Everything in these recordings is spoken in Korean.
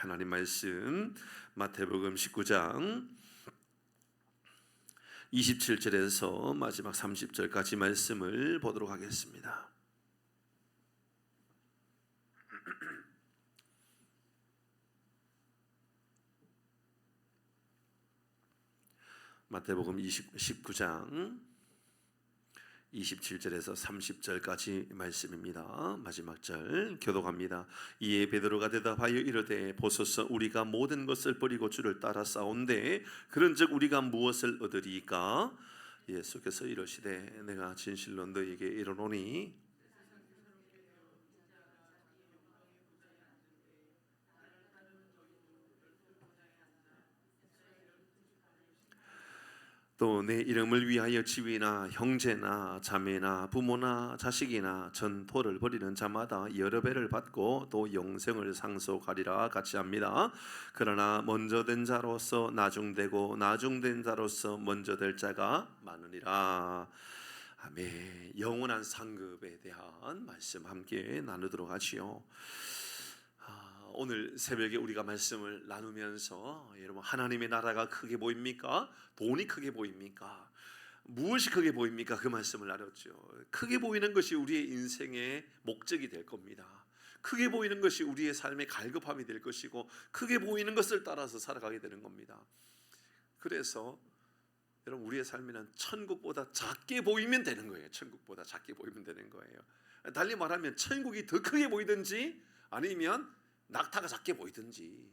하나님 말씀 마태복음 19장 27절에서 마지막 30절까지 말씀을 보도록 하겠습니다. 마태복음 19장 27절에서 30절까지 말씀입니다. 마지막 절 교독합니다. 이에 베드로가 대답하여 이르되 보소서 우리가 모든 것을 버리고 주를 따라 싸운데 그런즉 우리가 무엇을 얻으리이까? 예수께서 이르시되 내가 진실로 너희에게 이르노니 또 내 이름을 위하여 지위나 형제나 자매나 부모나 자식이나 전토를 벌이는 자마다 여러 배를 받고 또 영생을 상속하리라 같이 합니다. 그러나 먼저 된 자로서 나중되고 나중된 자로서 먼저 될 자가 많으리라. 아멘. 영원한 상급에 대한 말씀 함께 나누도록 하지요. 오늘 새벽에 우리가 말씀을 나누면서 여러분 하나님의 나라가 크게 보입니까? 돈이 크게 보입니까? 무엇이 크게 보입니까? 그 말씀을 나눴죠. 크게 보이는 것이 우리의 인생의 목적이 될 겁니다. 크게 보이는 것이 우리의 삶의 갈급함이 될 것이고 크게 보이는 것을 따라서 살아가게 되는 겁니다. 그래서 여러분 우리의 삶에는 천국보다 작게 보이면 되는 거예요. 천국보다 작게 보이면 되는 거예요. 달리 말하면 천국이 더 크게 보이든지 아니면 낙타가 작게 보이든지.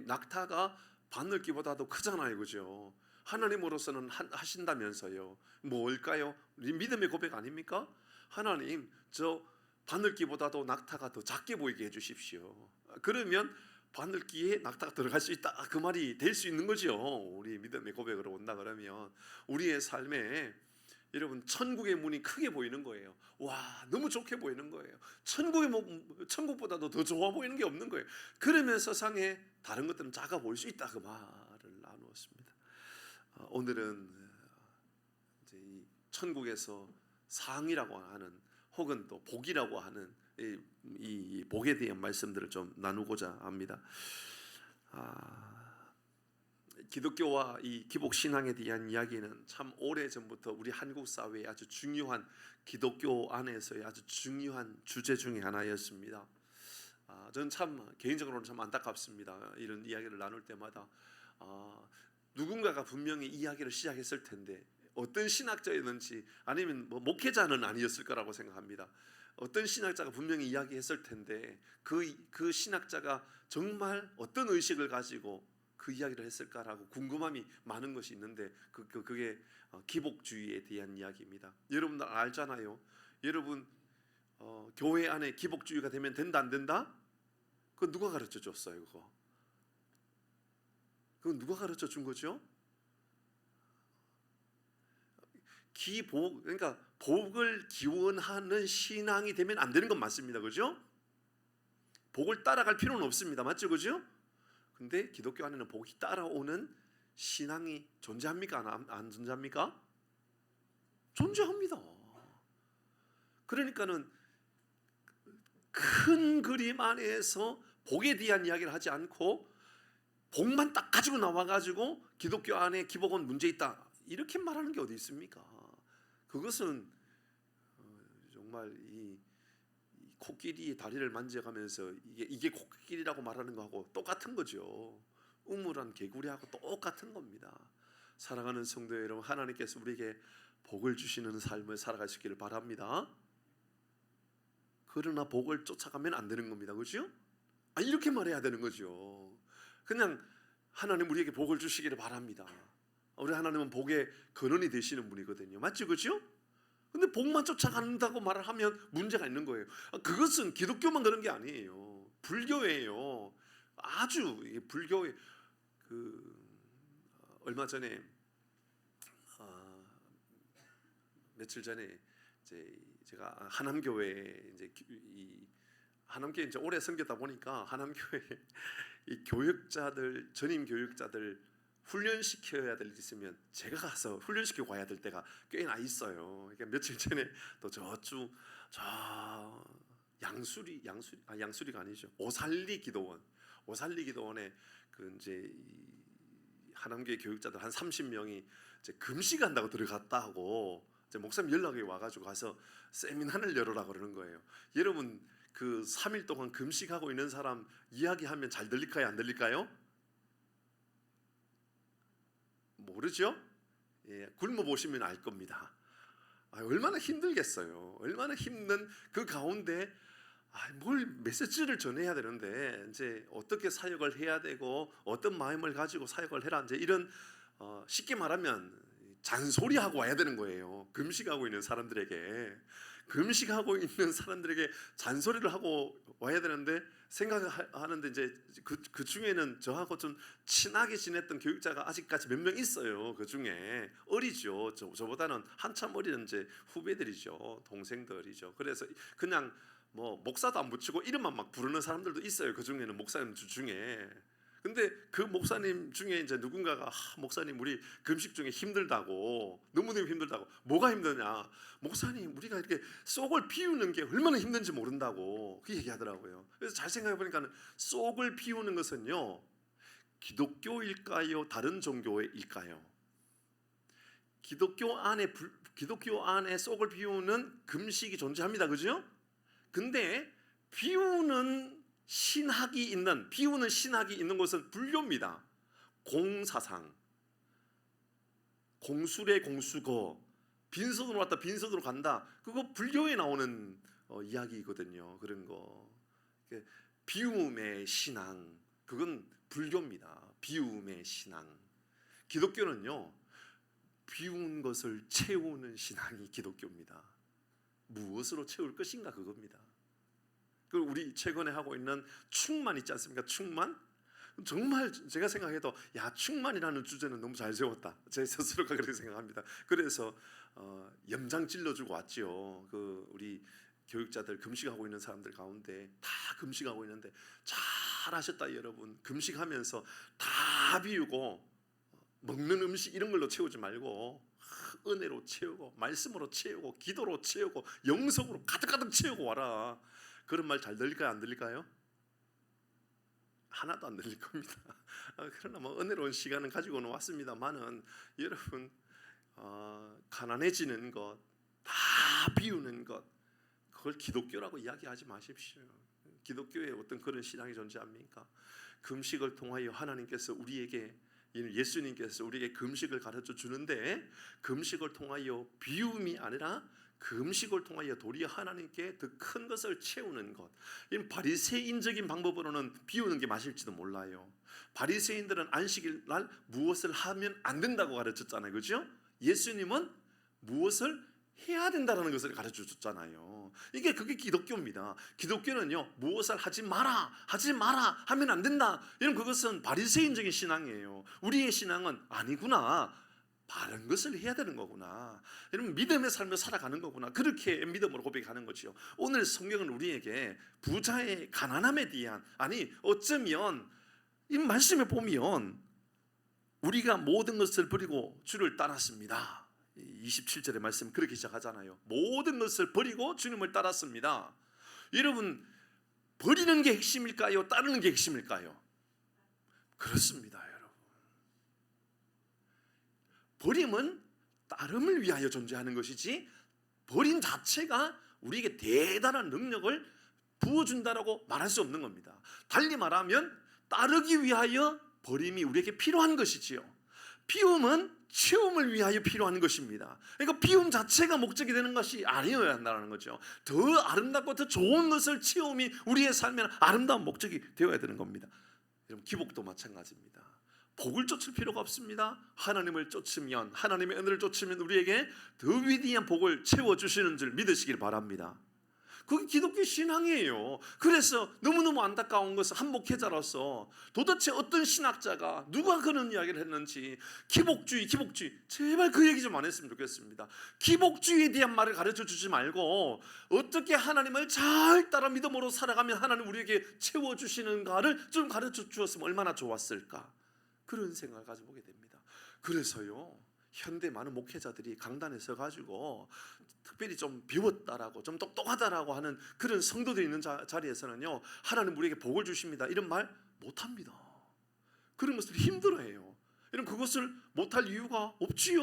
낙타가 바늘기보다도 크잖아요, 그죠? 하나님으로서는 하신다면서요. 뭘까요? 우리 믿음의 고백 아닙니까? 하나님, 저 바늘기보다도 낙타가 더 작게 보이게 해주십시오. 그러면 바늘기에 낙타가 들어갈 수 있다, 그 말이 될 수 있는 거죠. 우리 믿음의 고백으로 온다 그러면 우리의 삶에 여러분 천국의 문이 크게 보이는 거예요. 와, 너무 좋게 보이는 거예요. 천국보다도 더 좋아 보이는 게 없는 거예요. 그러면 세상에 다른 것들은 작아 보일 수 있다, 그 말을 나누었습니다. 오늘은 이제 이 천국에서 상이라고 하는 혹은 또 복이라고 하는 이 복에 대한 말씀들을 좀 나누고자 합니다. 기독교와 이 기복 신앙에 대한 이야기는 참 오래 전부터 우리 한국 사회의 아주 중요한 기독교 안에서의 아주 중요한 주제 중에 하나였습니다. 저는 참 개인적으로는 참 안타깝습니다. 이런 이야기를 나눌 때마다 누군가가 분명히 이야기를 시작했을 텐데 어떤 신학자였는지 아니면 뭐 목회자는 아니었을 거라고 생각합니다. 어떤 신학자가 분명히 이야기했을 텐데 그 신학자가 정말 어떤 의식을 가지고 그 이야기를 했을까라고 궁금함이 많은 것이 있는데 그게 기복주의에 대한 이야기입니다. 여러분들 알잖아요. 여러분 교회 안에 기복주의가 되면 된다 안 된다? 그건 누가 가르쳐 줬어요? 그건 누가 가르쳐 준 거죠? 그러니까 복을 기원하는 신앙이 되면 안 되는 건 맞습니다. 그죠? 복을 따라갈 필요는 없습니다. 맞죠? 그죠? 근데 기독교 안에는 복이 따라오는 신앙이 존재합니까? 안 존재합니까? 존재합니다. 그러니까는 큰 그림 안에서 복에 대한 이야기를 하지 않고 복만 딱 가지고 나와가지고 기독교 안에 기복은 문제 있다 이렇게 말하는 게 어디 있습니까? 그것은 정말 이 코끼리의 다리를 만져가면서 이게 코끼리라고 말하는 거하고 똑같은 거죠. 우물한 개구리하고 똑같은 겁니다. 사랑하는 성도 여러분, 하나님께서 우리에게 복을 주시는 삶을 살아갈 수 있기를 바랍니다. 그러나 복을 쫓아가면 안 되는 겁니다. 그렇죠? 이렇게 말해야 되는 거죠. 그냥 하나님 우리에게 복을 주시기를 바랍니다. 우리 하나님은 복의 근원이 되시는 분이거든요. 맞죠? 그렇죠? 근데 복만 쫓아간다고 말을 하면 문제가 있는 거예요. 그것은 기독교만 그런 게 아니에요. 불교예요. 아주 불교의 얼마 전에 며칠 전에 제가 하남교회 이 하남교회 이제 오래 섬겼다 보니까 하남교회 이 교육자들 전임 교육자들 훈련시켜야 될 일 있으면 제가 가서 훈련시키고 와야 될 때가 꽤나 있어요. 그러니까 며칠 전에 또 저쪽 양수리가 아니죠. 오살리 기도원 오살리기도원에 그 이제 하남교회 교육자들 한 30명이 이제 금식한다고 들어갔다고 이제 목사님 연락이 와가지고 가서 세미나를 열으라고 그러는 거예요. 여러분 그 3일 동안 금식하고 있는 사람 이야기하면 잘 들릴까요? 안 들릴까요? 모르죠? 예, 굶어 보시면 알 겁니다. 얼마나 힘들겠어요. 얼마나 힘든 그 가운데 뭘 메시지를 전해야 되는데 이제 어떻게 사역을 해야 되고 어떤 마음을 가지고 사역을 해라 이제 이런 쉽게 말하면 잔소리하고 와야 되는 거예요. 금식하고 있는 사람들에게 잔소리를 하고 와야 되는데 생각하는데 이제 그 중에는 저하고 좀 친하게 지냈던 교육자가 아직까지 몇 명 있어요. 그 중에 어리죠. 저보다는 한참 어린 이제 후배들이죠. 동생들이죠. 그래서 그냥 뭐 목사도 안 붙이고 이름만 막 부르는 사람들도 있어요. 그 중에는 목사님 중에. 근데 그 목사님 중에 이제 누군가가 목사님 우리 금식 중에 힘들다고 너무너무 힘들다고 뭐가 힘드냐 목사님 우리가 이렇게 쏙을 비우는 게 얼마나 힘든지 모른다고 그 얘기하더라고요. 그래서 잘 생각해 보니까 쏙을 비우는 것은요 기독교일까요 다른 종교일까요? 기독교 안에 쏙을 비우는 금식이 존재합니다. 그죠? 근데 비우는 신학이 있는 것은 불교입니다. 공사상, 공수래 공수거, 빈손으로 왔다 빈손으로 간다. 그거 불교에 나오는 이야기거든요. 그런 거. 비움의 신앙, 그건 불교입니다. 비움의 신앙. 기독교는요, 비운 것을 채우는 신앙이 기독교입니다. 무엇으로 채울 것인가 그겁니다. 그 우리 최근에 하고 있는 충만 있지 않습니까? 충만? 정말 제가 생각해도 충만이라는 주제는 너무 잘 세웠다. 제 스스로가 그렇게 생각합니다. 그래서 염장 찔러주고 왔죠. 그 우리 교육자들 금식하고 있는 사람들 가운데 다 금식하고 있는데 잘하셨다 여러분. 금식하면서 다 비우고 먹는 음식 이런 걸로 채우지 말고 은혜로 채우고 말씀으로 채우고 기도로 채우고 영성으로 가득가득 채우고 와라. 그런 말 잘 들릴까요? 안 들릴까요? 하나도 안 들릴 겁니다. 그러나 뭐 은혜로운 시간은 가지고는 왔습니다만은 여러분 가난해지는 것, 다 비우는 것 그걸 기독교라고 이야기하지 마십시오. 기독교에 어떤 그런 신앙이 존재합니까? 금식을 통하여 하나님께서 우리에게 예수님께서 우리에게 금식을 가르쳐 주는데 금식을 통하여 비움이 아니라 금식을 통하여 도리어 하나님께 더 큰 것을 채우는 것. 이 바리새인적인 방법으로는 비우는 게 맞을지도 몰라요. 바리새인들은 안식일 날 무엇을 하면 안 된다고 가르쳤잖아요. 그렇죠? 예수님은 무엇을 해야 된다는 것을 가르쳐 줬잖아요. 그게 기독교입니다. 기독교는요 무엇을 하지 마라 하면 안 된다. 이런 그것은 바리새인적인 신앙이에요. 우리의 신앙은 아니구나. 바른 것을 해야 되는 거구나. 여러분 믿음의 삶을 살아가는 거구나. 그렇게 믿음으로 고백하는 거지요. 오늘 성경은 우리에게 부자의 가난함에 대한 어쩌면 이 말씀에 보면 우리가 모든 것을 버리고 주를 따랐습니다. 27절의 말씀 그렇게 시작하잖아요. 모든 것을 버리고 주님을 따랐습니다. 여러분 버리는 게 핵심일까요? 따르는 게 핵심일까요? 그렇습니다. 버림은 따름을 위하여 존재하는 것이지 버림 자체가 우리에게 대단한 능력을 부어준다라고 말할 수 없는 겁니다. 달리 말하면 따르기 위하여 버림이 우리에게 필요한 것이지요. 비움은 채움을 위하여 필요한 것입니다. 그러니까 비움 자체가 목적이 되는 것이 아니어야 한다는 거죠. 더 아름답고 더 좋은 것을 채움이 우리의 삶의 아름다운 목적이 되어야 되는 겁니다. 여러분 기복도 마찬가지입니다. 복을 쫓을 필요가 없습니다. 하나님을 쫓으면 하나님의 은혜를 쫓으면 우리에게 더 위대한 복을 채워주시는 줄 믿으시길 바랍니다. 그게 기독교 신앙이에요. 그래서 너무너무 안타까운 것은 한 목회자로서 도대체 어떤 신학자가 누가 그런 이야기를 했는지 기복주의 제발 그 얘기 좀 안 했으면 좋겠습니다. 기복주의에 대한 말을 가르쳐 주지 말고 어떻게 하나님을 잘 따라 믿음으로 살아가면 하나님 우리에게 채워주시는가를 좀 가르쳐 주었으면 얼마나 좋았을까. 그런 생각을 가져보게 됩니다. 그래서요 현대 많은 목회자들이 강단에 서가지고 특별히 좀 배웠다라고 좀 똑똑하다라고 하는 그런 성도들이 있는 자리에서는요 하나님 우리에게 복을 주십니다 이런 말 못합니다. 그런 것을 힘들어해요. 이런 그것을 못할 이유가 없지요.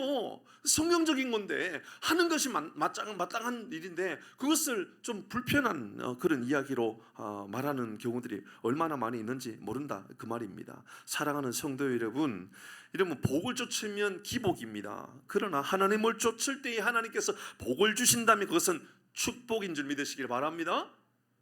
성경적인 건데 하는 것이 마땅한 일인데 그것을 좀 불편한 그런 이야기로 말하는 경우들이 얼마나 많이 있는지 모른다 그 말입니다. 사랑하는 성도 여러분, 이러면 복을 쫓으면 기복입니다. 그러나 하나님을 쫓을 때에 하나님께서 복을 주신다면 그것은 축복인 줄 믿으시길 바랍니다.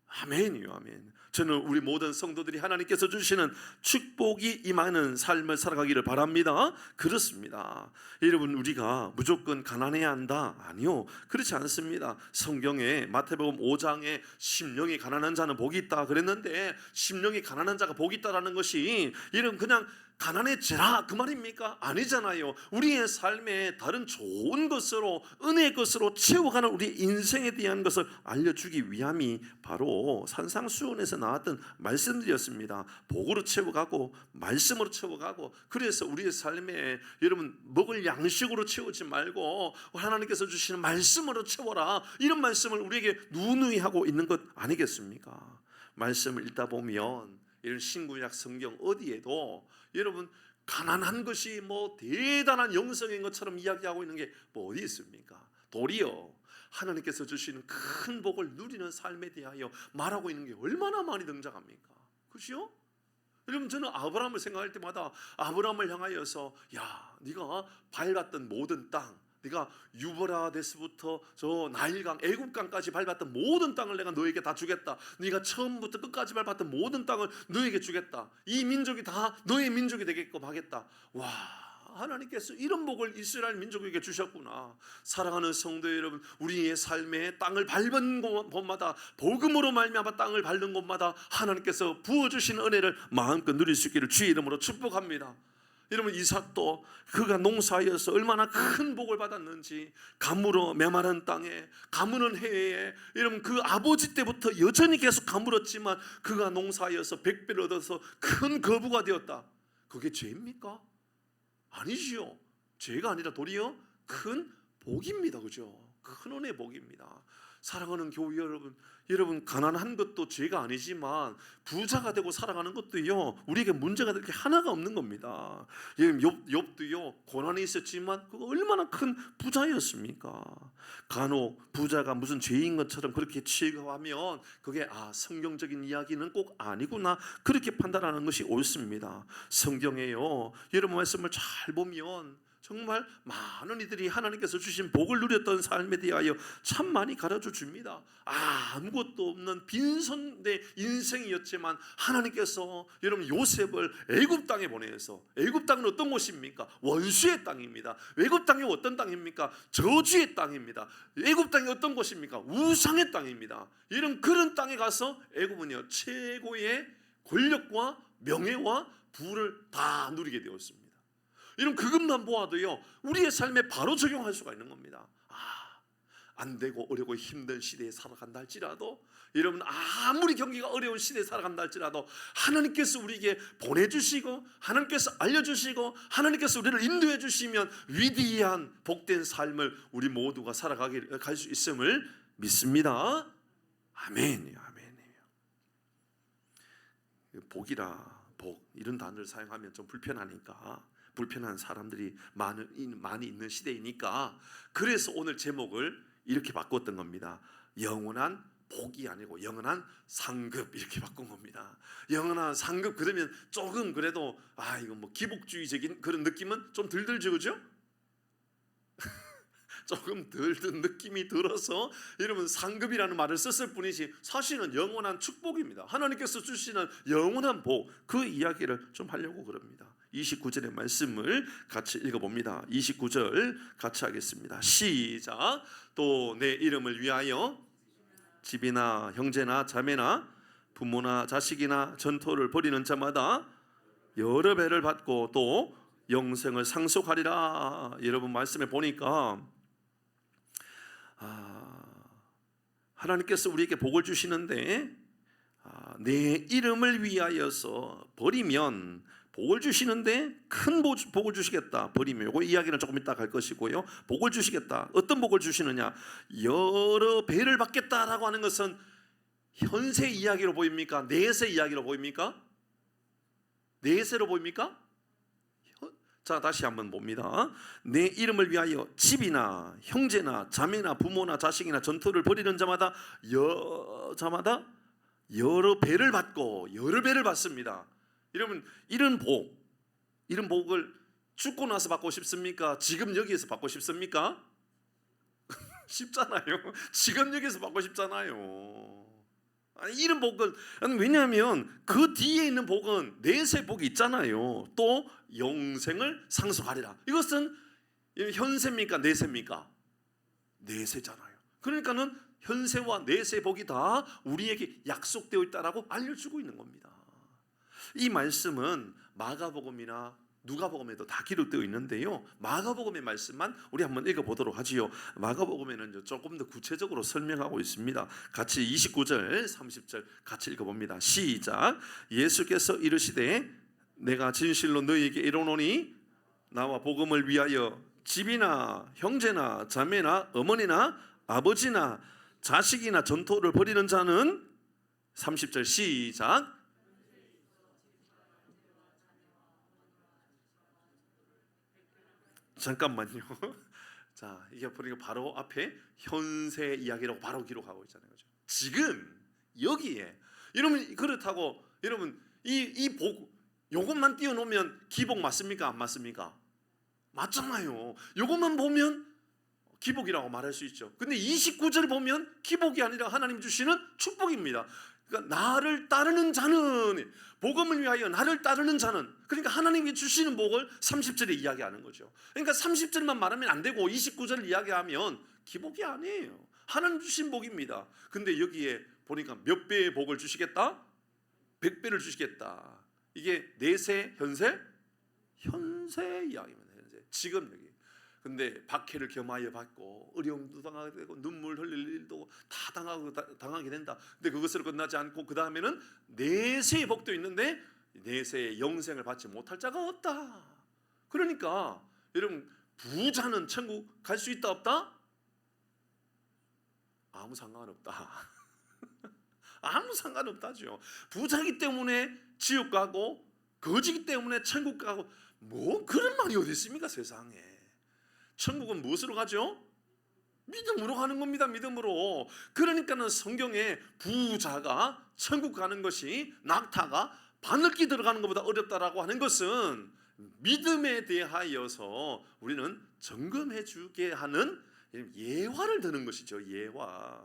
아멘이요, 아멘. 저는 우리 모든 성도들이 하나님께서 주시는 축복이 임하는 삶을 살아가기를 바랍니다. 그렇습니다. 여러분, 우리가 무조건 가난해야 한다? 아니요, 그렇지 않습니다. 성경에 마태복음 5장에 심령이 가난한 자는 복이 있다 그랬는데, 심령이 가난한 자가 복이 있다라는 것이 이런 그냥 가난해지라 그 말입니까? 아니잖아요. 우리의 삶에 다른 좋은 것으로, 은혜의 것으로 채워가는 우리 인생에 대한 것을 알려주기 위함이 바로 산상수훈에서 나왔던 말씀들이었습니다. 복으로 채워가고 말씀으로 채워가고, 그래서 우리의 삶에 여러분 먹을 양식으로 채우지 말고 하나님께서 주시는 말씀으로 채워라, 이런 말씀을 우리에게 누누이 하고 있는 것 아니겠습니까? 말씀을 읽다 보면 이런 신구약 성경 어디에도 여러분 가난한 것이 뭐 대단한 영성인 것처럼 이야기하고 있는 게 뭐 어디 있습니까? 도리어 하나님께서 주시는 큰 복을 누리는 삶에 대하여 말하고 있는 게 얼마나 많이 등장합니까? 그렇죠? 여러분, 저는 아브라함을 생각할 때마다 아브라함을 향하여서 야, 네가 밟았던 모든 땅, 네가 유브라데스부터 저 나일강, 애굽강까지 밟았던 모든 땅을 내가 너에게 다 주겠다. 네가 처음부터 끝까지 밟았던 모든 땅을 너에게 주겠다. 이 민족이 다 너의 민족이 되게끔 하겠다. 와, 하나님께서 이런 복을 이스라엘 민족에게 주셨구나. 사랑하는 성도 여러분, 우리의 삶에 땅을 밟은 곳마다, 복음으로 말미암아 땅을 밟는 곳마다 하나님께서 부어주신 은혜를 마음껏 누릴 수 있기를 주의 이름으로 축복합니다. 여러분, 이삭도 그가 농사하여서 얼마나 큰 복을 받았는지, 가물어 메마른 땅에, 가무는 해에, 여러분 그 아버지 때부터 여전히 계속 가물었지만 그가 농사하여서 100배를 얻어서 큰 거부가 되었다. 그게 죄입니까? 아니지요. 죄가 아니라 도리어 큰 복입니다. 그죠? 큰 은혜의 복입니다. 사랑하는 교회 여러분, 여러분 가난한 것도 죄가 아니지만 부자가 되고 살아가는 것도요, 우리에게 문제가 될 게 하나가 없는 겁니다. 욥도요 고난이 있었지만 그거 얼마나 큰 부자였습니까? 간혹 부자가 무슨 죄인 것처럼 그렇게 취급하면 그게 성경적인 이야기는 꼭 아니구나, 그렇게 판단하는 것이 옳습니다. 성경에요, 여러분 말씀을 잘 보면 정말 많은 이들이 하나님께서 주신 복을 누렸던 삶에 대하여 참 많이 가르쳐 줍니다. 아무것도 없는 빈손의 인생이었지만 하나님께서 여러분 요셉을 애굽 땅에 보내서, 애굽 땅은 어떤 곳입니까? 원수의 땅입니다. 애굽 땅이 어떤 땅입니까? 저주의 땅입니다. 애굽 땅이 어떤 곳입니까? 우상의 땅입니다. 이런 그런 땅에 가서 애굽은요 최고의 권력과 명예와 부를 다 누리게 되었습니다. 이런 그것만 보아도요 우리의 삶에 바로 적용할 수가 있는 겁니다. 안 되고 어렵고 힘든 시대에 살아간다 할지라도, 여러분 아무리 경기가 어려운 시대에 살아간다 할지라도 하나님께서 우리에게 보내주시고 하나님께서 알려주시고 하나님께서 우리를 인도해 주시면 위대한 복된 삶을 우리 모두가 갈 수 있음을 믿습니다. 아멘이요, 아멘이요. 복이라, 복 이런 단어를 사용하면 좀 불편하니까, 불편한 사람들이 많이 있는 시대이니까, 그래서 오늘 제목을 이렇게 바꿨던 겁니다. 영원한 복이 아니고 영원한 상급, 이렇게 바꾼 겁니다. 영원한 상급, 그러면 조금 그래도 이거 뭐 기복주의적인 그런 느낌은 좀 덜 들죠, 그죠? 조금 덜 든 느낌이 들어서 여러분 상급이라는 말을 썼을 뿐이지 사실은 영원한 축복입니다. 하나님께서 주시는 영원한 복, 그 이야기를 좀 하려고 그럽니다. 29절의 말씀을 같이 읽어봅니다. 29절 같이 하겠습니다. 시작. 또 내 이름을 위하여 집이나 형제나 자매나 부모나 자식이나 전토를 벌이는 자마다 여러 배를 받고 또 영생을 상속하리라. 여러분 말씀에 보니까 하나님께서 우리에게 복을 주시는데 내 이름을 위하여서 버리면 복을 주시는데 큰 복을 주시겠다. 버리면 이거 이야기는 조금 이따 갈 것이고요. 복을 주시겠다. 어떤 복을 주시느냐? 여러 배를 받겠다라고 하는 것은 현세 이야기로 보입니까? 내세 이야기로 보입니까? 내세로 보입니까? 자, 다시 한번 봅니다. 내 이름을 위하여 집이나 형제나 자매나 부모나 자식이나 전토를 벌이는 자마다 여러 배를 받고 여러 배를 받습니다. 여러분, 이런 복을 죽고 나서 받고 싶습니까? 지금 여기에서 받고 싶습니까? 쉽잖아요. 지금 여기서 받고 싶잖아요. 아니, 이런 복은, 왜냐하면 그 뒤에 있는 복은 내세 복이 있잖아요. 또 영생을 상속하리라. 이것은 현세입니까? 내세입니까? 내세잖아요. 그러니까는 현세와 내세 복이 다 우리에게 약속되어 있다라고 알려주고 있는 겁니다. 이 말씀은 마가복음이나 누가복음에도 다 기록되어 있는데요. 마가복음의 말씀만 우리 한번 읽어보도록 하지요. 마가복음에는 조금 더 구체적으로 설명하고 있습니다. 같이 29절 30절 같이 읽어봅니다. 시작. 예수께서 이르시되 내가 진실로 너희에게 이르노니 나와 복음을 위하여 집이나 형제나 자매나 어머니나 아버지나 자식이나 전토를 벌이는 자는 30절 시작. 잠깐만요. 자, 이게 보니까 바로 앞에 현세 이야기라고 바로 기록하고 있잖아요. 그렇죠? 지금 여기에 여러분, 그렇다고 여러분 이 복 요것만 띄워놓으면 기복 맞습니까? 안 맞습니까? 맞잖아요. 요것만 보면 기복이라고 말할 수 있죠. 근데 29절 보면 기복이 아니라 하나님 주시는 축복입니다. 그러니까 나를 따르는 자는, 복음을 위하여 나를 따르는 자는, 그러니까 하나님이 주시는 복을 30절에 이야기하는 거죠. 그러니까 30절만 말하면 안 되고 29절을 이야기하면 기복이 아니에요. 하나님 주신 복입니다. 근데 여기에 보니까 몇 배의 복을 주시겠다? 100배를 주시겠다. 이게 내세, 현세? 현세 이야기입니다. 현세. 지금 여기. 근데 박해를 겸하여 받고 어려움도 당하게 되고 눈물 흘릴 일도 다 당하게 된다. 근데 그것으로 끝나지 않고 그 다음에는 내세의 복도 있는데 내세의 영생을 받지 못할 자가 없다. 그러니까 여러분, 부자는 천국 갈 수 있다 없다? 아무 상관없다. 아무 상관없다죠. 부자기 때문에 지옥 가고 거지기 때문에 천국 가고 뭐 그런 말이 어디 있습니까, 세상에. 천국은 무엇으로 가죠? 믿음으로 가는 겁니다. 믿음으로. 그러니까는 성경에 부자가 천국 가는 것이 낙타가 바늘기 들어가는 것보다 어렵다라고 하는 것은 믿음에 대하여서 우리는 점검해 주게 하는 예화를 드는 것이죠. 예화.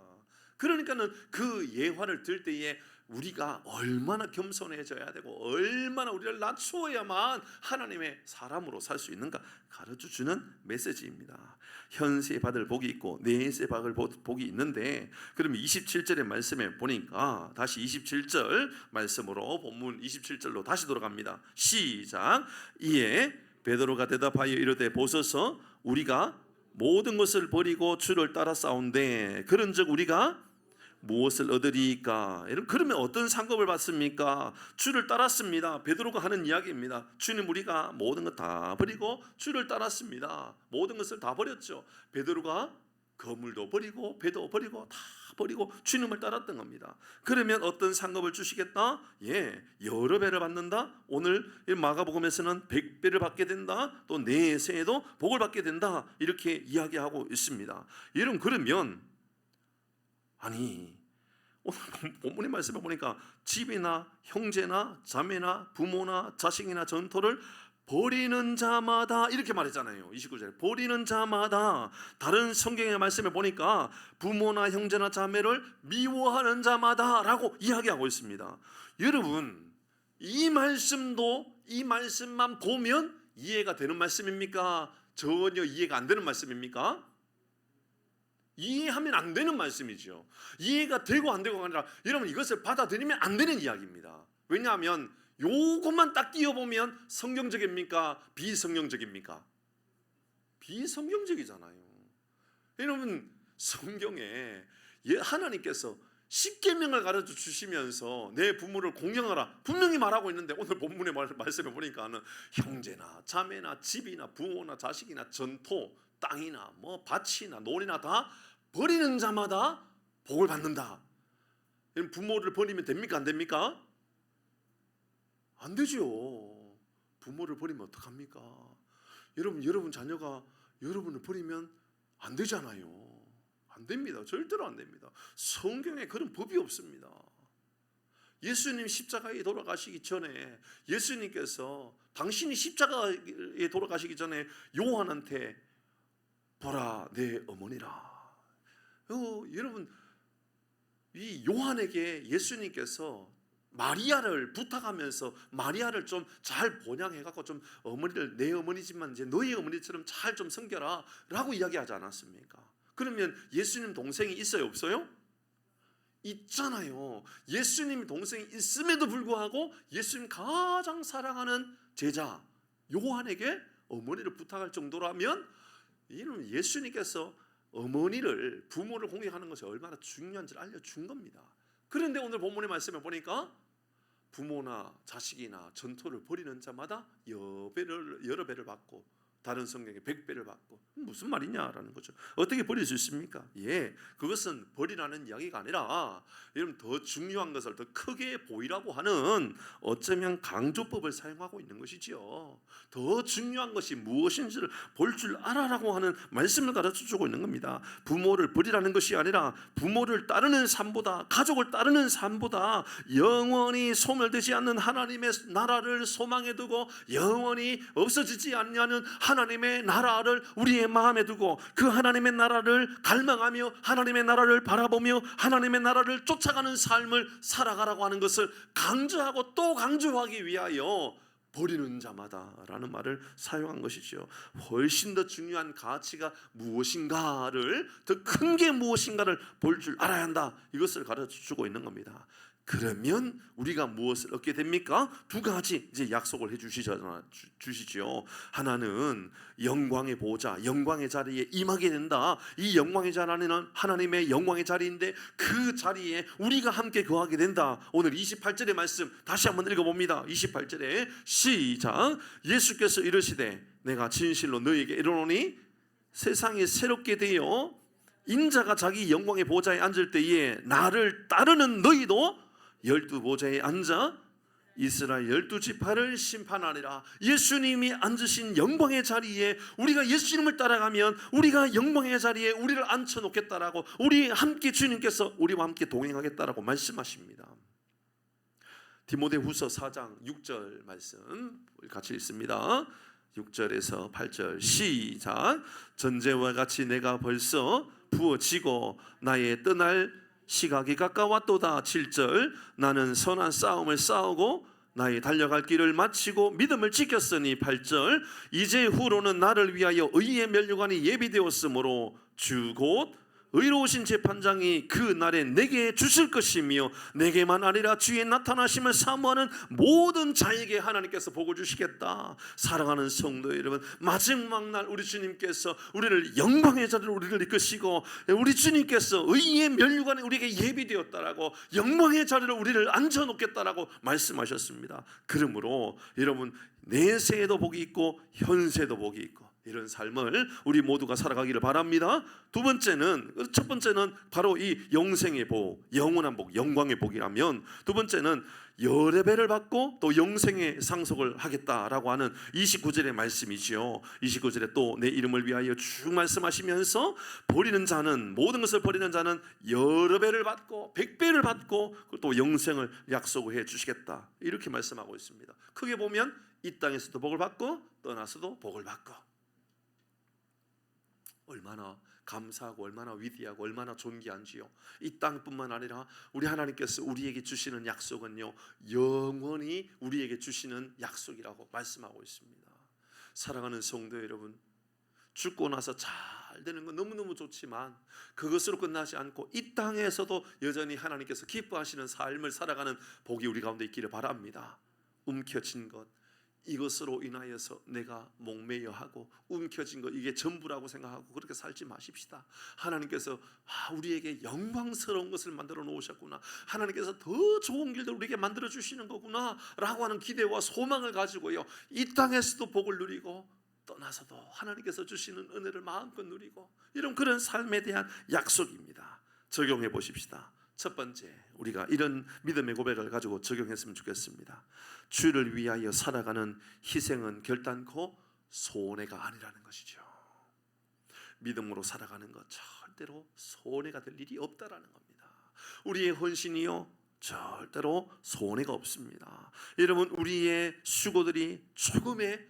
그러니까는 그 예화를 들 때에 우리가 얼마나 겸손해져야 되고 얼마나 우리를 낮추어야만 하나님의 사람으로 살 수 있는가 가르쳐주는 메시지입니다. 현세 받을 복이 있고 내세 받을 복이 있는데, 그럼 27절의 말씀에 보니까 다시 27절 말씀으로 본문 27절로 다시 돌아갑니다. 시작. 이에 베드로가 대답하여 이르되 보소서 우리가 모든 것을 버리고 주를 따라 싸운데 그런즉 우리가 무엇을 얻으리까? 그러면 어떤 상급을 받습니까? 주를 따랐습니다. 베드로가 하는 이야기입니다. 주님, 우리가 모든 것 다 버리고 주를 따랐습니다. 모든 것을 다 버렸죠. 베드로가 거물도 버리고 배도 버리고 다 버리고 주님을 따랐던 겁니다. 그러면 어떤 상급을 주시겠다? 예, 여러 배를 받는다. 오늘 마가복음에서는 100배를 받게 된다. 또 내세에도 복을 받게 된다. 이렇게 이야기하고 있습니다. 여러분, 그러면 아니, 오늘 본문의 말씀을 보니까 집이나 형제나 자매나 부모나 자식이나 전토를 버리는 자마다 이렇게 말했잖아요. 29절에 버리는 자마다. 다른 성경의 말씀에 보니까 부모나 형제나 자매를 미워하는 자마다 라고 이야기하고 있습니다. 여러분, 이 말씀도 이 말씀만 보면 이해가 되는 말씀입니까? 전혀 이해가 안 되는 말씀입니까? 이해하면 안 되는 말씀이죠. 이해가 되고 안 되고가 아니라 여러분, 이것을 받아들이면 안 되는 이야기입니다. 왜냐하면 요것만 딱 띄워보면 성경적입니까? 비성경적입니까? 비성경적이잖아요. 여러분, 성경에 하나님께서 십계명을 가르쳐 주시면서 내 부모를 공경하라 분명히 말하고 있는데, 오늘 본문의 말씀에 보니까는 형제나 자매나 집이나 부모나 자식이나 전토, 땅이나 뭐 밭이나 논이나 다 버리는 자마다 복을 받는다. 부모를 버리면 됩니까? 안 됩니까? 안 되죠. 부모를 버리면 어떡합니까? 여러분 자녀가 여러분을 버리면 안 되잖아요. 안 됩니다. 절대로 안 됩니다. 성경에 그런 법이 없습니다. 예수님 십자가에 돌아가시기 전에 예수님께서 당신이 십자가에 돌아가시기 전에 요한한테 보라 내 어머니라. 여러분 이 요한에게 예수님께서 마리아를 부탁하면서 마리아를 좀 잘 번양해갖고 좀 어머니를 내 어머니지만 이제 너희 어머니처럼 잘 좀 섬겨라 라고 이야기하지 않았습니까? 그러면 예수님 동생이 있어요 없어요? 있잖아요. 예수님 동생이 있음에도 불구하고 예수님 가장 사랑하는 제자 요한에게 어머니를 부탁할 정도라면 이는 예수님께서 어머니를 부모를 공경하는 것이 얼마나 중요한지를 알려준 겁니다. 그런데 오늘 본문의 말씀을 보니까 부모나 자식이나 전토를 벌이는 자마다 여러 배를 받고 다른 성경에 100배를 받고 무슨 말이냐라는 거죠. 어떻게 버릴 수 있습니까? 그것은 버리라는 이야기가 아니라 여러분 더 중요한 것을 더 크게 보이라고 하는 어쩌면 강조법을 사용하고 있는 것이지요. 더 중요한 것이 무엇인지를 볼 줄 알아라고 하는 말씀을 가르쳐주고 있는 겁니다. 부모를 버리라는 것이 아니라 부모를 따르는 삶보다 가족을 따르는 삶보다 영원히 소멸되지 않는 하나님의 나라를 소망에 두고 영원히 없어지지 않냐는 하나님의 나라를 우리의 마음에 두고 그 하나님의 나라를 갈망하며 하나님의 나라를 바라보며 하나님의 나라를 쫓아가는 삶을 살아가라고 하는 것을 강조하고 또 강조하기 위하여 버리는 자마다라는 말을 사용한 것이죠. 훨씬 더 중요한 가치가 무엇인가를 더 큰 게 무엇인가를 볼 줄 알아야 한다. 이것을 가르쳐주고 있는 겁니다. 그러면 우리가 무엇을 얻게 됩니까? 두 가지 이제 약속을 주시죠. 하나는 영광의 보좌, 영광의 자리에 임하게 된다. 이 영광의 자리는 하나님의 영광의 자리인데 그 자리에 우리가 함께 거하게 된다. 오늘 28절의 말씀 다시 한번 읽어봅니다. 28절에 시작. 예수께서 이르시되 내가 진실로 너희에게 이르노니 세상이 새롭게 되어 인자가 자기 영광의 보좌에 앉을 때에 나를 따르는 너희도 12보좌에 앉아 이스라엘 12지파를 심판하리라. 예수님이 앉으신 영광의 자리에 우리가 예수님을 따라가면 우리가 영광의 자리에 우리를 앉혀놓겠다라고 우리 함께 주님께서 우리와 함께 동행하겠다라고 말씀하십니다. 디모데후서 4장 6절 말씀 같이 읽습니다. 6절에서 8절 시작. 전제와 같이 내가 벌써 부어지고 나의 떠날 시각이 가까웠도다. 7절 나는 선한 싸움을 싸우고 나의 달려갈 길을 마치고 믿음을 지켰으니. 8절 이제 후로는 나를 위하여 의의 면류관이 예비되었으므로 주 곧 의로우신 재판장이 그 날에 내게 주실 것이며 내게만 아니라 주의 나타나심을 사모하는 모든 자에게 하나님께서 복을 주시겠다. 사랑하는 성도 여러분, 마지막 날 우리 주님께서 우리를 영광의 자리로 우리를 이끄시고 우리 주님께서 의의 면류관에 우리에게 예비되었다라고 영광의 자리로 우리를 앉혀놓겠다라고 말씀하셨습니다. 그러므로 여러분 내세에도 복이 있고 현세도 복이 있고 이런 삶을 우리 모두가 살아가기를 바랍니다. 첫 번째는 바로 이 영생의 복, 영원한 복, 영광의 복이라면 두 번째는 여러 배를 받고 또 영생의 상속을 하겠다라고 하는 29절의 말씀이지요. 29절에 또 내 이름을 위하여 쭉 말씀하시면서 버리는 자는 모든 것을 버리는 자는 여러 배를 받고 100배를 받고 또 영생을 약속해 주시겠다 이렇게 말씀하고 있습니다. 크게 보면 이 땅에서도 복을 받고 떠나서도 복을 받고 얼마나 감사하고 얼마나 위대하고 얼마나 존귀한지요. 이 땅뿐만 아니라 우리 하나님께서 우리에게 주시는 약속은요 영원히 우리에게 주시는 약속이라고 말씀하고 있습니다. 사랑하는 성도 여러분, 죽고 나서 잘 되는 건 너무너무 좋지만 그것으로 끝나지 않고 이 땅에서도 여전히 하나님께서 기뻐하시는 삶을 살아가는 복이 우리 가운데 있기를 바랍니다. 움켜쥔 것, 이것으로 인하여서 내가 목매여 하고 움켜진 것 이게 전부라고 생각하고 그렇게 살지 마십시다. 하나님께서 우리에게 영광스러운 것을 만들어 놓으셨구나, 하나님께서 더 좋은 길들 우리에게 만들어 주시는 거구나 라고 하는 기대와 소망을 가지고요 이 땅에서도 복을 누리고 떠나서도 하나님께서 주시는 은혜를 마음껏 누리고 이런 그런 삶에 대한 약속입니다. 적용해 보십시다. 첫 번째, 우리가 이런 믿음의 고백을 가지고 적용했으면 좋겠습니다. 주를 위하여 살아가는 희생은 결단코 손해가 아니라는 것이죠. 믿음으로 살아가는 것 절대로 손해가 될 일이 없다라는 겁니다. 우리의 헌신이요 절대로 손해가 없습니다. 여러분, 우리의 수고들이 조금의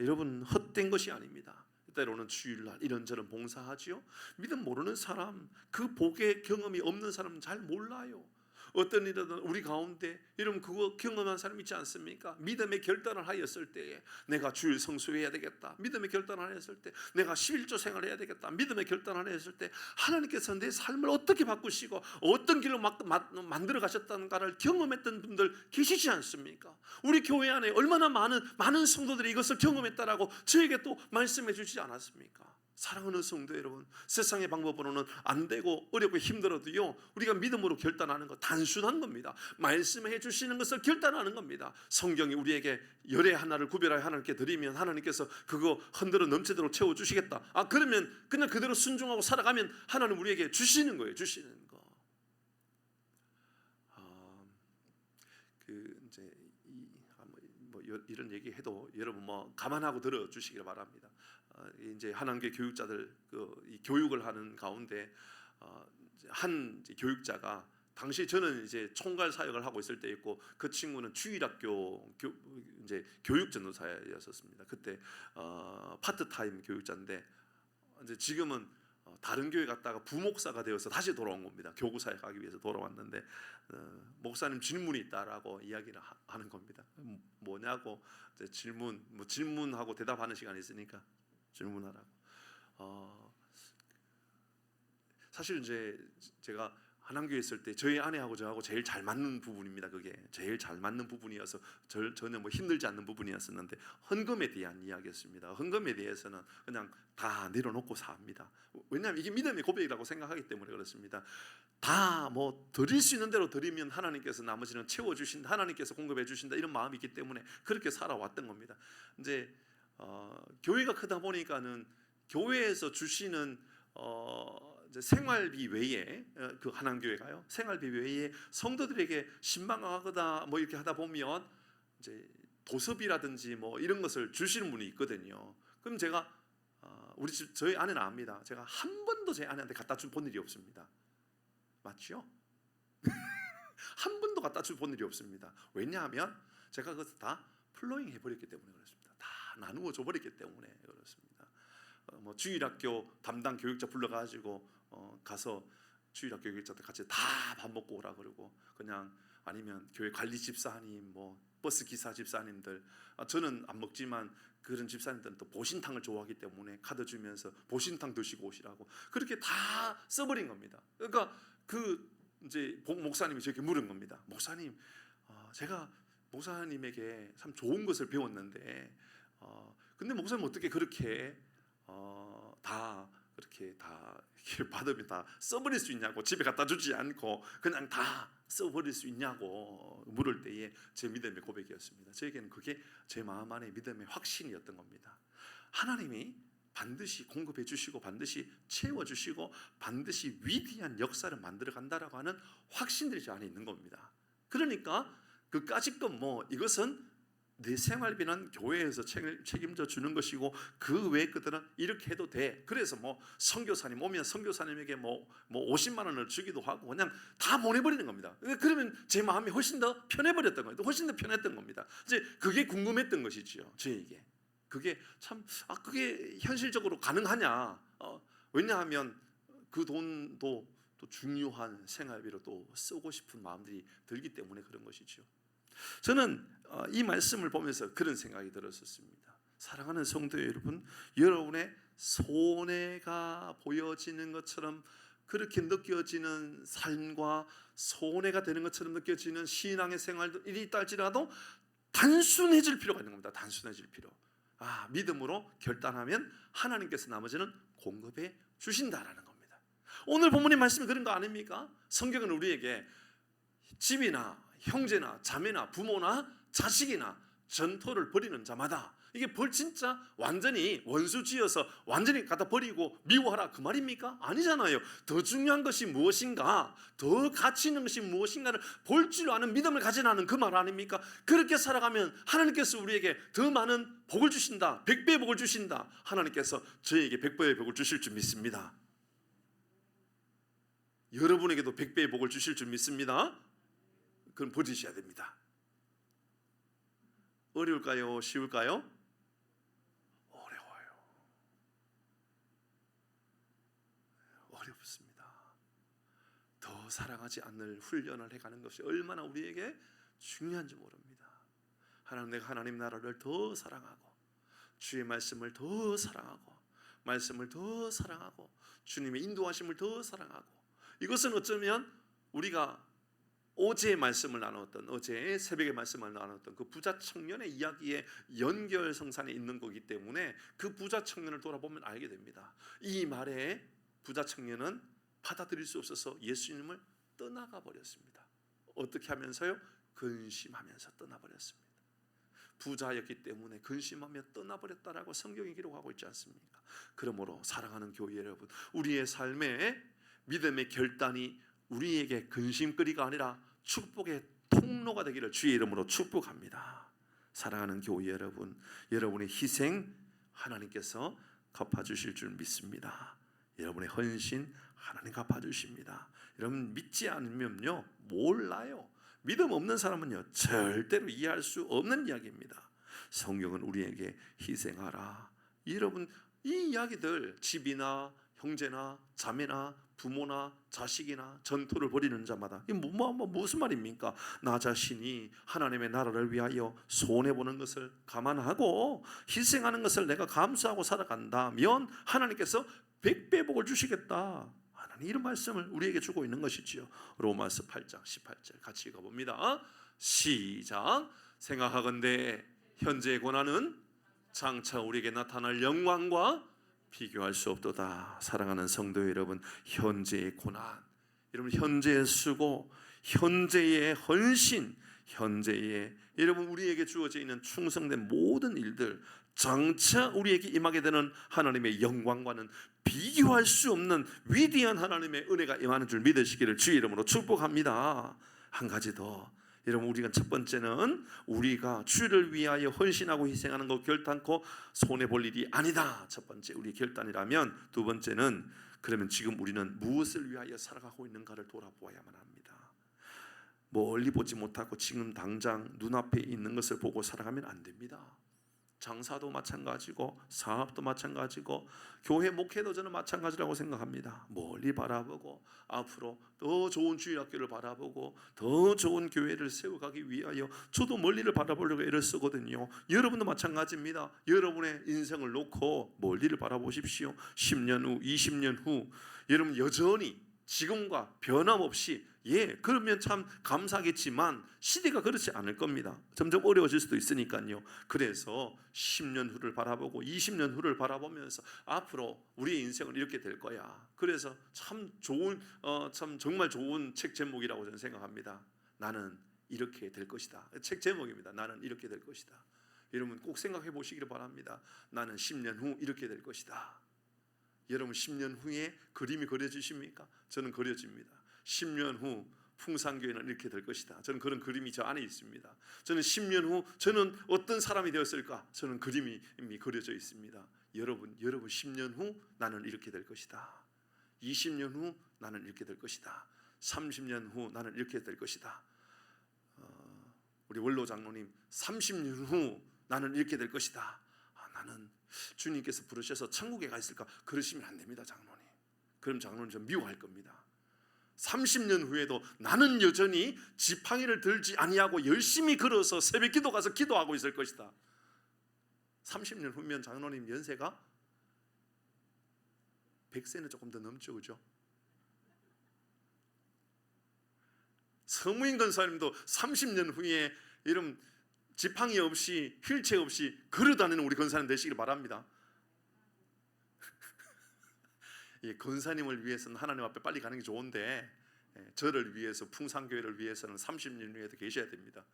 여러분 헛된 것이 아닙니다. 때로는 주일날 이런저런 봉사하지요. 믿음 모르는 사람, 그 복의 경험이 없는 사람은 잘 몰라요. 어떤 일이든 우리 가운데 여러분 그거 경험한 사람 있지 않습니까? 믿음의 결단을 하였을 때에 내가 주일 성수해야 되겠다. 믿음의 결단을 하였을 때 내가 11조 생활을 해야 되겠다. 믿음의 결단을 하였을 때 하나님께서 내 삶을 어떻게 바꾸시고 어떤 길로 만들어 가셨다는가를 경험했던 분들 계시지 않습니까? 우리 교회 안에 얼마나 많은 성도들이 이것을 경험했다라고 저에게 또 말씀해 주시지 않았습니까? 사랑하는 성도 여러분, 세상의 방법으로는 안 되고 어렵고 힘들어도요, 우리가 믿음으로 결단하는 것 단순한 겁니다. 말씀해 주시는 것을 결단하는 겁니다. 성경이 우리에게 열의 하나를 구별하여 하나님께 드리면 하나님께서 그거 흔들어 넘치도록 채워주시겠다. 그러면 그냥 그대로 순종하고 살아가면 하나님 우리에게 주시는 거예요. 주시는 거. 이제 이런 얘기해도 여러분 감안하고 들어주시기를 바랍니다. 이제 한한교 교육자들 이 교육을 하는 가운데 한 교육자가 당시 저는 이제 총괄 사역을 하고 있을 때 있고 그 친구는 주일학교 이제 교육 전도사였었습니다. 그때 파트타임 교육자인데 이제 지금은 다른 교회 갔다가 부목사가 되어서 다시 돌아온 겁니다. 교구사에 가기 위해서 돌아왔는데 목사님 질문이 있다라고 이야기를 하는 겁니다. 뭐냐고 이제 질문하고 대답하는 시간이 있으니까 질문하라고. 사실 이제 제가 한남교에 있을 때 저희 아내하고 저하고 제일 잘 맞는 부분입니다. 그게 제일 잘 맞는 부분이어서 전혀 힘들지 않는 부분이었었는데 헌금에 대한 이야기였습니다. 헌금에 대해서는 그냥 다 내려놓고 삽니다. 왜냐하면 이게 믿음의 고백이라고 생각하기 때문에 그렇습니다. 다 드릴 수 있는 대로 드리면 하나님께서 나머지는 채워주신다, 하나님께서 공급해 주신다 이런 마음이 있기 때문에 그렇게 살아왔던 겁니다. 이제 교회가 크다 보니까는 교회에서 주시는 이제 생활비 외에 그 한남교회가요 생활비 외에 성도들에게 신방하거나 이렇게 하다 보면 이제 도서비라든지 이런 것을 주시는 분이 있거든요. 그럼 제가 저희 아내는 압니다. 제가 한 번도 제 아내한테 갖다 본 일이 없습니다. 맞죠? 한 번도 갖다 본 일이 없습니다. 왜냐하면 제가 그것을 다 플로잉 해버렸기 때문에 그렇습니다. 다 나누어 줘버렸기 때문에 그렇습니다. 주일학교 담당 교육자 불러가지고 가서 주일학교 교육자들 같이 다 밥 먹고 오라 그러고, 그냥 아니면 교회 관리 집사님, 버스 기사 집사님들, 저는 안 먹지만 그런 집사님들은 또 보신탕을 좋아하기 때문에 카드 주면서 보신탕 드시고 오시라고 그렇게 다 써버린 겁니다. 그러니까 이제 목사님이 저렇게 물은 겁니다. 목사님, 제가 목사님에게 참 좋은 것을 배웠는데, 근데 목사님 어떻게 그렇게 다 이렇게 받으면 다 써버릴 수 있냐고, 집에 갖다 주지 않고 그냥 다 써버릴 수 있냐고 물을 때에 제 믿음의 고백이었습니다. 저에게는 그게 제 마음 안에 믿음의 확신이었던 겁니다. 하나님이 반드시 공급해 주시고 반드시 채워 주시고 반드시 위대한 역사를 만들어 간다라고 하는 확신들이 제 안에 있는 겁니다. 그러니까 그까짓 건 이것은 내 생활비는 교회에서 책임져 주는 것이고 그 외의 것들은 이렇게 해도 돼. 그래서 선교사님 오면 선교사님에게 50만 원을 주기도 하고 그냥 다 보내버리는 겁니다. 그러면 제 마음이 훨씬 더 편해버렸던 거예요. 훨씬 더 편했던 겁니다. 이제 그게 궁금했던 것이지요, 저에게. 그게 참 그게 현실적으로 가능하냐? 왜냐하면 그 돈도 또 중요한 생활비로 또 쓰고 싶은 마음들이 들기 때문에 그런 것이죠. 저는 이 말씀을 보면서 그런 생각이 들었었습니다. 사랑하는 성도 여러분, 여러분의 손해가 보여지는 것처럼 그렇게 느껴지는 삶과 손해가 되는 것처럼 느껴지는 신앙의 생활들이 있다 할지라도 단순해질 필요가 있는 겁니다. 단순해질 필요. 믿음으로 결단하면 하나님께서 나머지는 공급해 주신다라는 겁니다. 오늘 본문의 말씀이 그런 거 아닙니까? 성경은 우리에게 집이나 형제나 자매나 부모나 자식이나 전토를 벌이는 자마다. 이게 진짜 완전히 원수지어서 완전히 갖다 버리고 미워하라 그 말입니까? 아니잖아요. 더 중요한 것이 무엇인가, 더 가치 있는 것이 무엇인가를 볼 줄 아는 믿음을 가지라는 그 말 아닙니까? 그렇게 살아가면 하나님께서 우리에게 더 많은 복을 주신다, 100배의 복을 주신다. 하나님께서 저에게 100배의 복을 주실 줄 믿습니다. 여러분에게도 100배의 복을 주실 줄 믿습니다. 그럼 버리셔야 됩니다. 어려울까요? 쉬울까요? 어려워요. 어렵습니다. 더 사랑하지 않을 훈련을 해가는 것이 얼마나 우리에게 중요한지 모릅니다. 하나님, 내가 하나님 나라를 더 사랑하고 주의 말씀을 더 사랑하고 말씀을 더 사랑하고 주님의 인도하심을 더 사랑하고, 이것은 어쩌면 우리가 어제의 말씀을 나눴던, 어제 새벽의 말씀을 나눴던 그 부자 청년의 이야기의 연결성산에 있는 거기 때문에 그 부자 청년을 돌아보면 알게 됩니다. 이 말에 부자 청년은 받아들일 수 없어서 예수님을 떠나가 버렸습니다. 어떻게 하면서요? 근심하면서 떠나버렸습니다. 부자였기 때문에 근심하며 떠나버렸다라고 성경이 기록하고 있지 않습니까? 그러므로 사랑하는 교회 여러분, 우리의 삶에 믿음의 결단이 우리에게 근심거리가 아니라 축복의 통로가 되기를 주의 이름으로 축복합니다. 사랑하는 교회 여러분, 여러분의 희생 하나님께서 갚아주실 줄 믿습니다. 여러분의 헌신 하나님 갚아주십니다. 여러분 믿지 않으면요, 몰라요. 믿음 없는 사람은요 절대로 이해할 수 없는 이야기입니다. 성경은 우리에게 희생하라. 여러분 이 이야기들, 집이나 형제나 자매나 부모나 자식이나 전투를 벌이는 자마다 이게 무슨 말입니까? 나 자신이 하나님의 나라를 위하여 손해보는 것을 감안하고 희생하는 것을 내가 감수하고 살아간다면 하나님께서 100배 복을 주시겠다. 하나님 이런 말씀을 우리에게 주고 있는 것이지요. 로마서 8장 18절 같이 읽어봅니다. 시작. 생각하건대 현재의 고난은 장차 우리에게 나타날 영광과 비교할 수 없도다. 사랑하는 성도 여러분, 현재의 고난, 여러분 현재의 수고, 현재의 헌신, 현재의 여러분 우리에게 주어져 있는 충성된 모든 일들, 장차 우리에게 임하게 되는 하나님의 영광과는 비교할 수 없는 위대한 하나님의 은혜가 임하는 줄 믿으시기를 주의 이름으로 축복합니다. 한 가지 더, 여러분 우리가 첫 번째는 우리가 주를 위하여 헌신하고 희생하는 것 결단코 손해볼 일이 아니다. 첫 번째 우리 결단이라면, 두 번째는 그러면 지금 우리는 무엇을 위하여 살아가고 있는가를 돌아보아야만 합니다. 멀리 보지 못하고 지금 당장 눈앞에 있는 것을 보고 살아가면 안 됩니다. 장사도 마찬가지고 사업도 마찬가지고 교회 목회도 저는 마찬가지라고 생각합니다. 멀리 바라보고 앞으로 더 좋은 주일학교를 바라보고 더 좋은 교회를 세워가기 위하여 저도 멀리를 바라보려고 애를 쓰거든요. 여러분도 마찬가지입니다. 여러분의 인생을 놓고 멀리를 바라보십시오. 10년 후, 20년 후 여러분 여전히 지금과 변함없이, 그러면 참 감사하겠지만 시대가 그렇지 않을 겁니다. 점점 어려워질 수도 있으니까요. 그래서 10년 후를 바라보고 20년 후를 바라보면서 앞으로 우리의 인생은 이렇게 될 거야. 그래서 참 좋은 참 정말 좋은 책 제목이라고 저는 생각합니다. 나는 이렇게 될 것이다. 책 제목입니다. 나는 이렇게 될 것이다. 여러분 꼭 생각해 보시기를 바랍니다. 나는 10년 후 이렇게 될 것이다. 여러분 10년 후에 그림이 그려지십니까? 저는 그려집니다. 10년 후 풍산교회는 이렇게 될 것이다. 저는 그런 그림이 저 안에 있습니다. 저는 10년 후 저는 어떤 사람이 되었을까? 저는 그림이 이미 그려져 있습니다. 여러분 10년 후 나는 이렇게 될 것이다. 20년 후 나는 이렇게 될 것이다. 30년 후 나는 이렇게 될 것이다. 우리 원로 장로님 30년 후 나는 이렇게 될 것이다. 나는 주님께서 부르셔서 천국에 가 있을까? 그러시면 안 됩니다, 장로님. 그럼 장로님 좀 미워할 겁니다. 30년 후에도 나는 여전히 지팡이를 들지 아니하고 열심히 걸어서 새벽 기도 가서 기도하고 있을 것이다. 30년 후면 장로님 연세가 100세는 조금 더 넘죠, 그죠? 서무인 권사님도 30년 후에 이런 지팡이 없이 휠체어 없이 걸어다니는 우리 권사님 되시길 바랍니다. 권사님을 위해서는 하나님 앞에 빨리 가는 게 좋은데 저를 위해서 풍산교회를 위해서는 30년 후에도 계셔야 됩니다.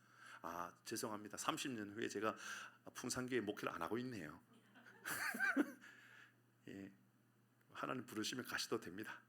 죄송합니다. 30년 후에 제가 풍산교회 목회를 안 하고 있네요. 예, 하나님 부르시면 가셔도 됩니다.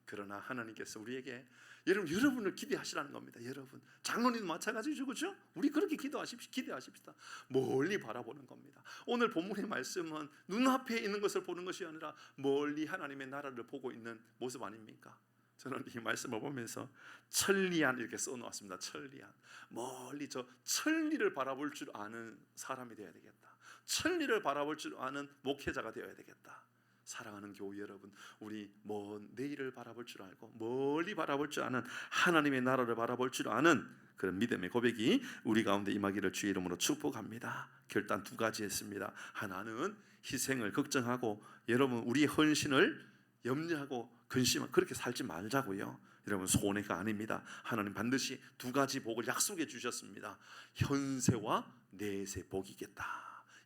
그러나 하나님께서 우리에게 여러분을 기대하시라는 겁니다. 여러분, 장로님도 마찬가지죠, 그렇죠? 우리 그렇게 기대하십시다. 멀리 바라보는 겁니다. 오늘 본문의 말씀은 눈앞에 있는 것을 보는 것이 아니라 멀리 하나님의 나라를 보고 있는 모습 아닙니까? 저는 이 말씀을 보면서 천리안 이렇게 써놓았습니다. 천리안, 멀리 저 천리를 바라볼 줄 아는 사람이 되어야 되겠다. 천리를 바라볼 줄 아는 목회자가 되어야 되겠다. 사랑하는 교회 여러분, 우리 먼 내일을 바라볼 줄 알고 멀리 바라볼 줄 아는 하나님의 나라를 바라볼 줄 아는 그런 믿음의 고백이 우리 가운데 임하기를 주의 이름으로 축복합니다. 결단 두 가지 했습니다. 하나는 희생을 걱정하고 여러분 우리의 헌신을 염려하고 근심하고 그렇게 살지 말자고요. 여러분 손해가 아닙니다. 하나님 반드시 두 가지 복을 약속해 주셨습니다. 현세와 내세 복이겠다.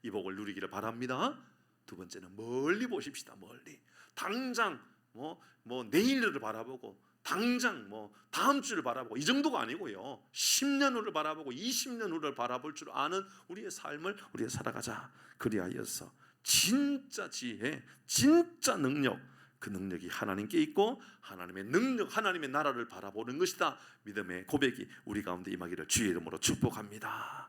이 복을 누리기를 바랍니다. 두 번째는 멀리 보십시다. 멀리. 당장 내일을 바라보고 당장 다음 주를 바라보고 이 정도가 아니고요. 10년 후를 바라보고 20년 후를 바라볼 줄 아는 우리의 삶을 우리가 살아가자. 그리하여서 진짜 지혜, 진짜 능력, 그 능력이 하나님께 있고 하나님의 능력, 하나님의 나라를 바라보는 것이다. 믿음의 고백이 우리 가운데 임하기를 주의 이름으로 축복합니다.